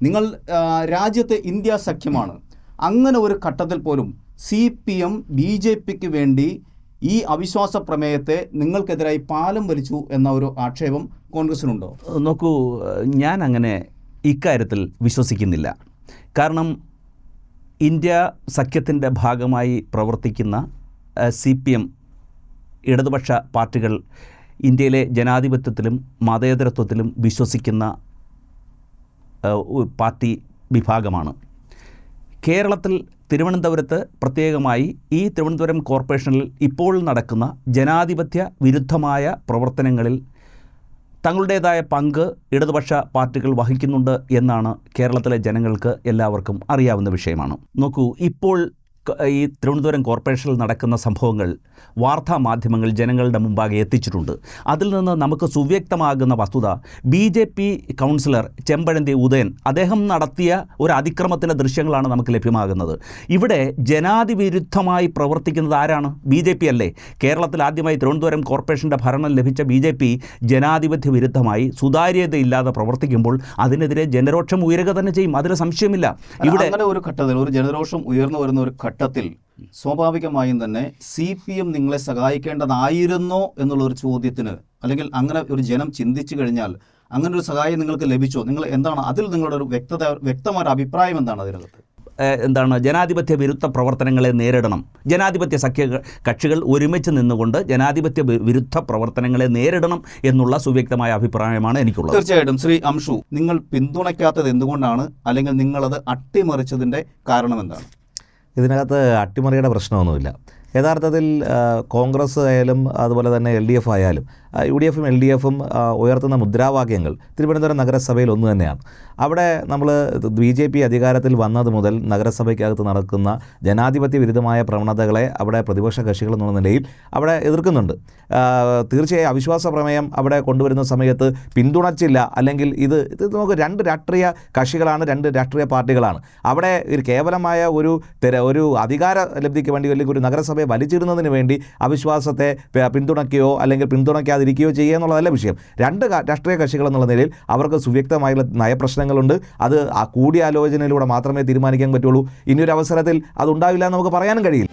നിങ്ങൾ രാജ്യത്തെ ഇന്ത്യ സഖ്യമാണ്. അങ്ങനെ ഒരു ഘട്ടത്തിൽ പോലും CPM BJPക്ക് വേണ്ടി ഈ അവിശ്വാസ പ്രമേയത്തെ നിങ്ങൾക്കെതിരായി പാലം വലിച്ചു എന്ന ഒരു ആക്ഷേപം കോൺഗ്രസിനുണ്ടോ? നോക്കൂ, ഞാൻ അങ്ങനെ ഇക്കാര്യത്തിൽ വിശ്വസിക്കുന്നില്ല. കാരണം ഇന്ത്യ സഖ്യത്തിൻ്റെ ഭാഗമായി പ്രവർത്തിക്കുന്ന CPM ഇടതുപക്ഷ പാർട്ടികൾ ഇന്ത്യയിലെ ജനാധിപത്യത്തിലും മതേതരത്വത്തിലും വിശ്വസിക്കുന്ന പാർട്ടി വിഭാഗമാണ്. കേരളത്തിൽ തിരുവനന്തപുരത്ത് പ്രത്യേകമായി ഈ തിരുവനന്തപുരം കോർപ്പറേഷനിൽ ഇപ്പോൾ നടക്കുന്ന ജനാധിപത്യ വിരുദ്ധമായ പ്രവർത്തനങ്ങളിൽ തങ്ങളുടേതായ പങ്ക് ഇടതുപക്ഷ പാർട്ടികൾ വഹിക്കുന്നുണ്ട് എന്നാണ് കേരളത്തിലെ ജനങ്ങൾക്ക് എല്ലാവർക്കും അറിയാവുന്ന വിഷയമാണ്. നോക്കൂ, ഇപ്പോൾ ഈ തിരുവനന്തപുരം കോർപ്പറേഷനിൽ നടക്കുന്ന സംഭവങ്ങൾ വാർത്താ മാധ്യമങ്ങൾ ജനങ്ങളുടെ മുമ്പാകെ എത്തിച്ചിട്ടുണ്ട്. അതിൽ നിന്ന് നമുക്ക് സുവ്യക്തമാകുന്ന വസ്തുത BJP കൗൺസിലർ ചെമ്പഴന്തി ഉദയൻ അദ്ദേഹം നടത്തിയ ഒരു അതിക്രമത്തിൻ്റെ ദൃശ്യങ്ങളാണ് നമുക്ക് ലഭ്യമാകുന്നത്. ഇവിടെ ജനാധിപത്യവിരുദ്ധമായി പ്രവർത്തിക്കുന്നത് ആരാണ്? BJP അല്ലേ? കേരളത്തിൽ ആദ്യമായി തിരുവനന്തപുരം കോർപ്പറേഷൻ്റെ ഭരണം ലഭിച്ച BJP ജനാധിപത്യ വിരുദ്ധമായി സുതാര്യതയില്ലാതെ പ്രവർത്തിക്കുമ്പോൾ അതിനെതിരെ ജനരോഷം ഉയരുക തന്നെ ചെയ്യും, അതിന് സംശയമില്ല. ഇവിടെ അങ്ങനെ ഒരു ഘട്ടത്തിൽ ഒരു ജനരോഷം ഉയർന്നു വരുന്ന ഒരു ഘട്ടത്തിൽ സ്വാഭാവികമായും തന്നെ CPM നിങ്ങളെ സഹായിക്കേണ്ടതായിരുന്നോ എന്നുള്ളൊരു ചോദ്യത്തിന്, അല്ലെങ്കിൽ അങ്ങനെ ഒരു ജനം ചിന്തിച്ചു കഴിഞ്ഞാൽ അങ്ങനെ ഒരു സഹായം നിങ്ങൾക്ക് ലഭിച്ചോ? നിങ്ങൾ എന്താണ് അതിൽ നിങ്ങളുടെ ഒരു വ്യക്തമായ അഭിപ്രായം എന്താണ്? അതിനകത്ത് എന്താണ് ജനാധിപത്യ വിരുദ്ധ പ്രവർത്തനങ്ങളെ നേരിടണം. ജനാധിപത്യ സഖ്യ കക്ഷികൾ ഒരുമിച്ച് നിന്നുകൊണ്ട് ജനാധിപത്യ വിരുദ്ധ പ്രവർത്തനങ്ങളെ നേരിടണം എന്നുള്ള സുവ്യക്തമായ അഭിപ്രായമാണ് എനിക്കുള്ളത്. തീർച്ചയായിട്ടും. ശ്രീ അംഷു, നിങ്ങൾ പിന്തുണയ്ക്കാത്തത് എന്തുകൊണ്ടാണ്, അല്ലെങ്കിൽ നിങ്ങളത് അട്ടിമറിച്ചതിൻ്റെ കാരണം എന്താണ്? ഇതിനകത്ത് അട്ടിമറിയുടെ പ്രശ്നമൊന്നുമില്ല. യഥാർത്ഥത്തിൽ കോൺഗ്രസ് ആയാലും അതുപോലെ തന്നെ LDF ആയാലും UDF ഉം LDF ഉം ഉയർത്തുന്ന മുദ്രാവാക്യങ്ങൾ തിരുവനന്തപുരം നഗരസഭയിൽ ഒന്ന് തന്നെയാണ്. അവിടെ നമ്മൾ BJP അധികാരത്തിൽ വന്നത് മുതൽ നഗരസഭയ്ക്കകത്ത് നടക്കുന്ന ജനാധിപത്യ വിരുദ്ധമായ പ്രവണതകളെ അവിടെ പ്രതിപക്ഷ കക്ഷികൾ എന്നുള്ള നിലയിൽ അവിടെ എതിർക്കുന്നുണ്ട്. തീർച്ചയായും അവിശ്വാസ പ്രമേയം അവിടെ കൊണ്ടുവരുന്ന സമയത്ത് പിന്തുണച്ചില്ല, അല്ലെങ്കിൽ ഇത് നമുക്ക് രണ്ട് രാഷ്ട്രീയ കക്ഷികളാണ്, രണ്ട് രാഷ്ട്രീയ പാർട്ടികളാണ്. അവിടെ ഒരു കേവലമായ ഒരു അധികാര ലബ്ധിക്ക് വേണ്ടി അല്ലെങ്കിൽ ഒരു നഗരസഭയെ വലിച്ചിടുന്നതിന് വേണ്ടി അവിശ്വാസത്തെ പിന്തുണയ്ക്കുകയോ അല്ലെങ്കിൽ പിന്തുണയ്ക്കാതിരിക്കുകയോ ചെയ്യുക എന്നുള്ളതല്ല വിഷയം. രണ്ട് രാഷ്ട്രീയ കക്ഷികൾ എന്നുള്ള നിലയിൽ അവർക്ക് സുവ്യക്തമായുള്ള നയപ്രശ്നങ്ങളുണ്ട്. അത് ആ കൂടിയാലോചനയിലൂടെ മാത്രമേ തീരുമാനിക്കാൻ പറ്റുള്ളൂ. ഇനിയൊരു അവസരത്തിൽ അതുണ്ടാവില്ല എന്ന് നമുക്ക് പറയാനും കഴിയില്ല.